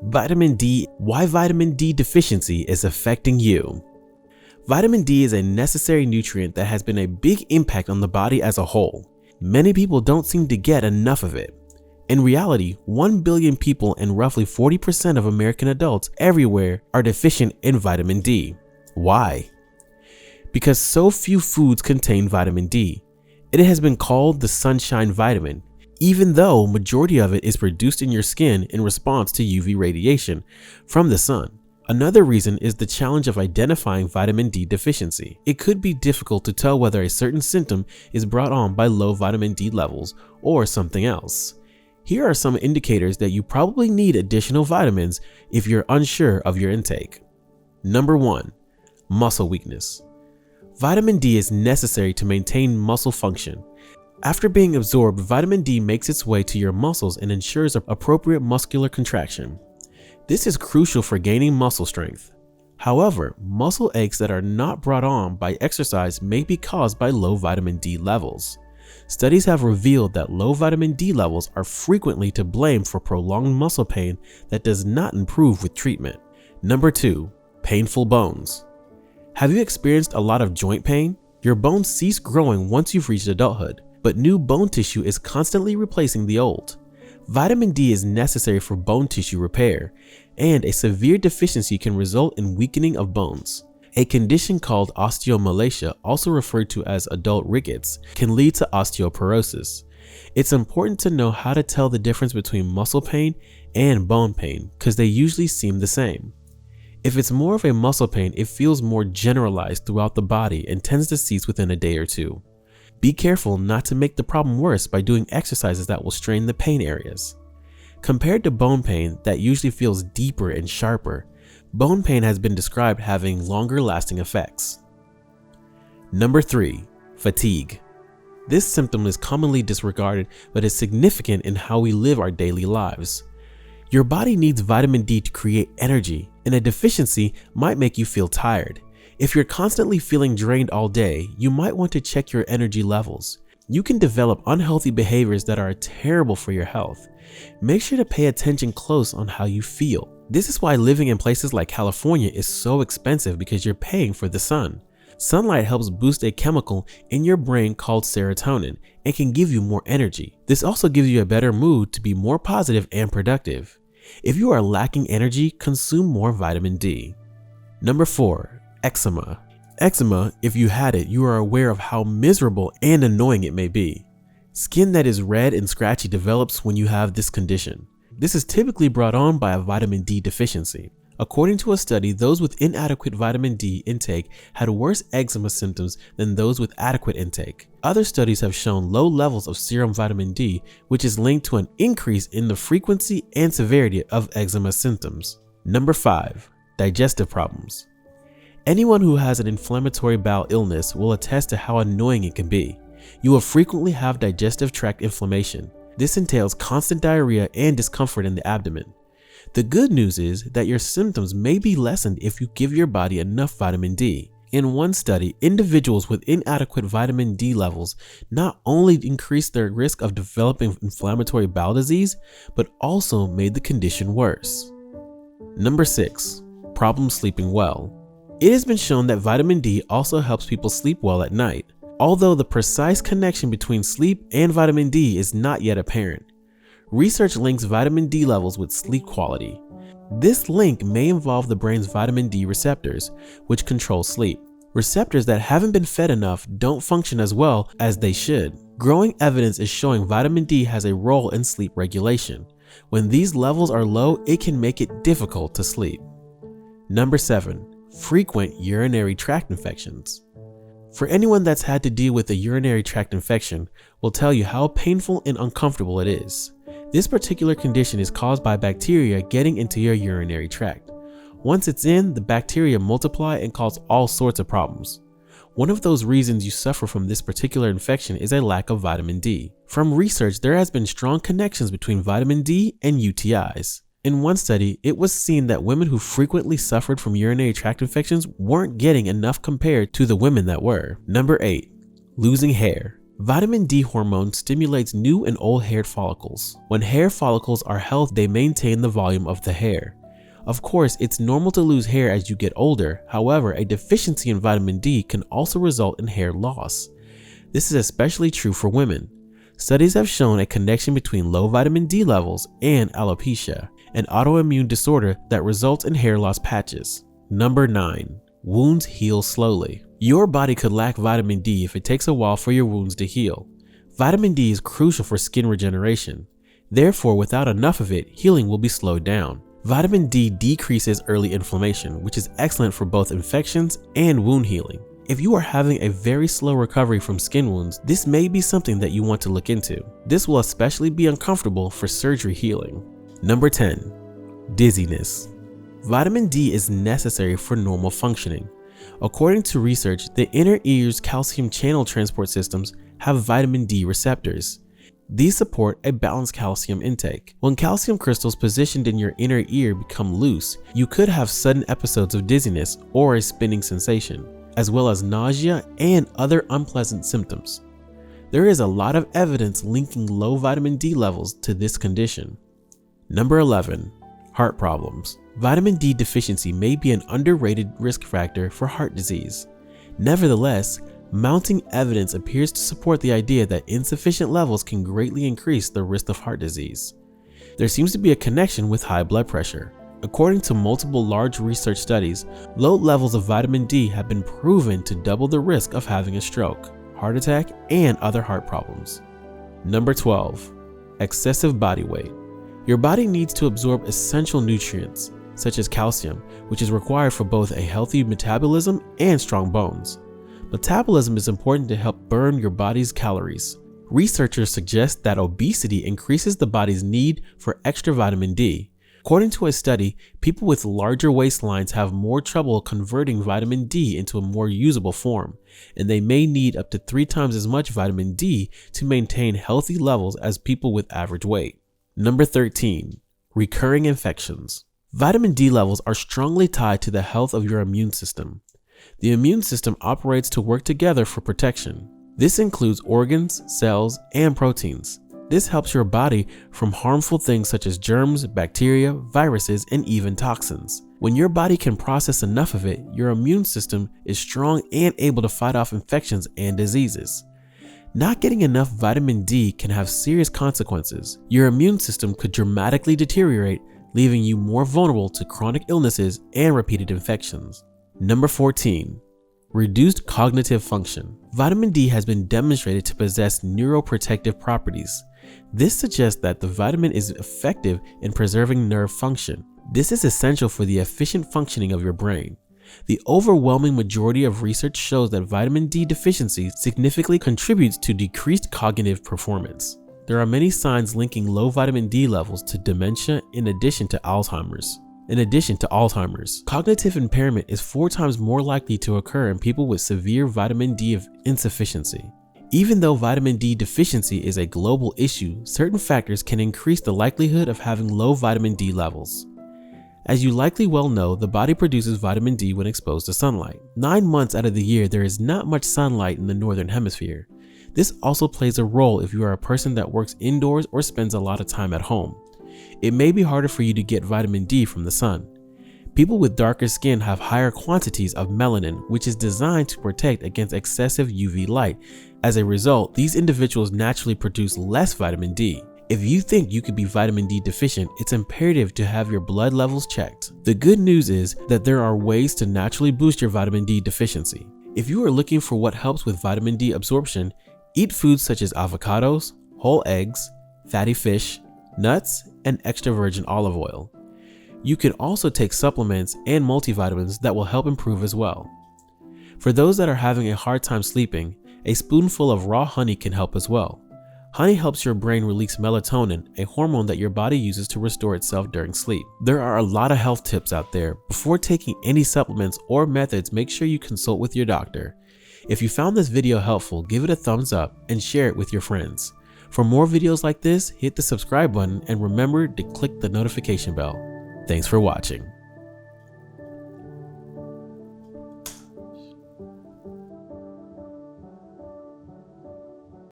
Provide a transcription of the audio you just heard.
Vitamin D. Why vitamin D deficiency is affecting you. Vitamin D is a necessary nutrient that has been a big impact on the body as a whole. Many people don't seem to get enough of it. In reality, 1 billion people and roughly 40% of American adults everywhere are deficient in vitamin D. Why? Because so few foods contain vitamin D. It has been called the sunshine vitamin, even though majority of it is produced in your skin in response to UV radiation from the sun. Another reason is the challenge of identifying vitamin D deficiency. It could be difficult to tell whether a certain symptom is brought on by low vitamin D levels or something else. Here are some indicators that you probably need additional vitamins if you're unsure of your intake. Number 1. Muscle weakness. Vitamin D is necessary to maintain muscle function. After being absorbed, vitamin D makes its way to your muscles and ensures appropriate muscular contraction. This is crucial for gaining muscle strength. However, muscle aches that are not brought on by exercise may be caused by low vitamin D levels. Studies have revealed that low vitamin D levels are frequently to blame for prolonged muscle pain that does not improve with treatment. Number 2. Painful bones. Have you experienced a lot of joint pain? Your bones cease growing once you've reached adulthood, but new bone tissue is constantly replacing the old. Vitamin D is necessary for bone tissue repair, and a severe deficiency can result in weakening of bones. A condition called osteomalacia, also referred to as adult rickets, can lead to osteoporosis. It's important to know how to tell the difference between muscle pain and bone pain because they usually seem the same. If it's more of a muscle pain, it feels more generalized throughout the body and tends to cease within a day or two. Be careful not to make the problem worse by doing exercises that will strain the pain areas. Compared to bone pain that usually feels deeper and sharper, bone pain has been described having longer lasting effects. Number 3. Fatigue. This symptom is commonly disregarded but is significant in how we live our daily lives. Your body needs vitamin D to create energy, and a deficiency might make you feel tired. If you're constantly feeling drained all day, you might want to check your energy levels. You can develop unhealthy behaviors that are terrible for your health. Make sure to pay attention close on how you feel. This is why living in places like California is so expensive because you're paying for the sun. Sunlight helps boost a chemical in your brain called serotonin and can give you more energy. This also gives you a better mood to be more positive and productive. If you are lacking energy, consume more vitamin D. Number 4. Eczema. Eczema, if you had it, you are aware of how miserable and annoying it may be. Skin that is red and scratchy develops when you have this condition. This is typically brought on by a vitamin D deficiency. According to a study, those with inadequate vitamin D intake had worse eczema symptoms than those with adequate intake. Other studies have shown low levels of serum vitamin D, which is linked to an increase in the frequency and severity of eczema symptoms. Number 5. Digestive problems. Anyone who has an inflammatory bowel illness will attest to how annoying it can be. You will frequently have digestive tract inflammation. This entails constant diarrhea and discomfort in the abdomen. The good news is that your symptoms may be lessened if you give your body enough vitamin D. In one study, individuals with inadequate vitamin D levels not only increased their risk of developing inflammatory bowel disease, but also made the condition worse. Number 6. Problem sleeping well. It has been shown that vitamin D also helps people sleep well at night, although the precise connection between sleep and vitamin D is not yet apparent. Research links vitamin D levels with sleep quality. This link may involve the brain's vitamin D receptors, which control sleep. Receptors that haven't been fed enough don't function as well as they should. Growing evidence is showing vitamin D has a role in sleep regulation. When these levels are low, it can make it difficult to sleep. Number 7. Frequent urinary tract infections. For anyone that's had to deal with a urinary tract infection, will tell you how painful and uncomfortable it is. This particular condition is caused by bacteria getting into your urinary tract. Once it's in, the bacteria multiply and cause all sorts of problems. One of those reasons you suffer from this particular infection is a lack of vitamin D. From research, there has been strong connections between vitamin D and UTIs. In one study, it was seen that women who frequently suffered from urinary tract infections weren't getting enough compared to the women that were. Number 8. Losing hair. Vitamin D hormone stimulates new and old hair follicles. When hair follicles are healthy, they maintain the volume of the hair. Of course, it's normal to lose hair as you get older. However, a deficiency in vitamin D can also result in hair loss. This is especially true for women. Studies have shown a connection between low vitamin D levels and alopecia, an autoimmune disorder that results in hair loss patches. Number 9. Wounds heal slowly. Your body could lack vitamin D if it takes a while for your wounds to heal. Vitamin D is crucial for skin regeneration. Therefore, without enough of it, healing will be slowed down. Vitamin D decreases early inflammation, which is excellent for both infections and wound healing. If you are having a very slow recovery from skin wounds, this may be something that you want to look into. This will especially be uncomfortable for surgery healing. Number 10. Dizziness. Vitamin D is necessary for normal functioning. According to research, the inner ear's calcium channel transport systems have vitamin D receptors. These support a balanced calcium intake. When calcium crystals positioned in your inner ear become loose, you could have sudden episodes of dizziness or a spinning sensation, as well as nausea and other unpleasant symptoms. There is a lot of evidence linking low vitamin D levels to this condition. Number 11. Heart problems. Vitamin D deficiency may be an underrated risk factor for heart disease. Nevertheless, mounting evidence appears to support the idea that insufficient levels can greatly increase the risk of heart disease. There seems to be a connection with high blood pressure. According to multiple large research studies, low levels of vitamin D have been proven to double the risk of having a stroke, heart attack, and other heart problems. Number 12. Excessive body weight. Your body needs to absorb essential nutrients, such as calcium, which is required for both a healthy metabolism and strong bones. Metabolism is important to help burn your body's calories. Researchers suggest that obesity increases the body's need for extra vitamin D. According to a study, people with larger waistlines have more trouble converting vitamin D into a more usable form, and they may need up to 3 times as much vitamin D to maintain healthy levels as people with average weight. Number 13. Recurring infections. Vitamin D levels are strongly tied to the health of your immune system. The immune system operates to work together for protection. This includes organs, cells, and proteins. This helps your body from harmful things such as germs, bacteria, viruses, and even toxins. When your body can process enough of it, your immune system is strong and able to fight off infections and diseases. Not getting enough vitamin D can have serious consequences. Your immune system could dramatically deteriorate, leaving you more vulnerable to chronic illnesses and repeated infections. Number 14. Reduced cognitive function. Vitamin D has been demonstrated to possess neuroprotective properties. This suggests that the vitamin is effective in preserving nerve function. This is essential for the efficient functioning of your brain. The overwhelming majority of research shows that vitamin D deficiency significantly contributes to decreased cognitive performance. There are many signs linking low vitamin D levels to dementia in addition to Alzheimer's. Cognitive impairment is 4 times more likely to occur in people with severe vitamin D insufficiency. Even though vitamin D deficiency is a global issue, certain factors can increase the likelihood of having low vitamin D levels. As you likely well know, the body produces vitamin D when exposed to sunlight. 9 months out of the year, there is not much sunlight in the northern hemisphere. This also plays a role if you are a person that works indoors or spends a lot of time at home. It may be harder for you to get vitamin D from the sun. People with darker skin have higher quantities of melanin, which is designed to protect against excessive UV light. As a result, these individuals naturally produce less vitamin D. If you think you could be vitamin D deficient, it's imperative to have your blood levels checked. The good news is that there are ways to naturally boost your vitamin D deficiency. If you are looking for what helps with vitamin D absorption, eat foods such as avocados, whole eggs, fatty fish, nuts, and extra virgin olive oil. You can also take supplements and multivitamins that will help improve as well. For those that are having a hard time sleeping, a spoonful of raw honey can help as well. Honey helps your brain release melatonin, a hormone that your body uses to restore itself during sleep. There are a lot of health tips out there. Before taking any supplements or methods, make sure you consult with your doctor. If you found this video helpful, give it a thumbs up and share it with your friends. For more videos like this, hit the subscribe button and remember to click the notification bell. Thanks for watching.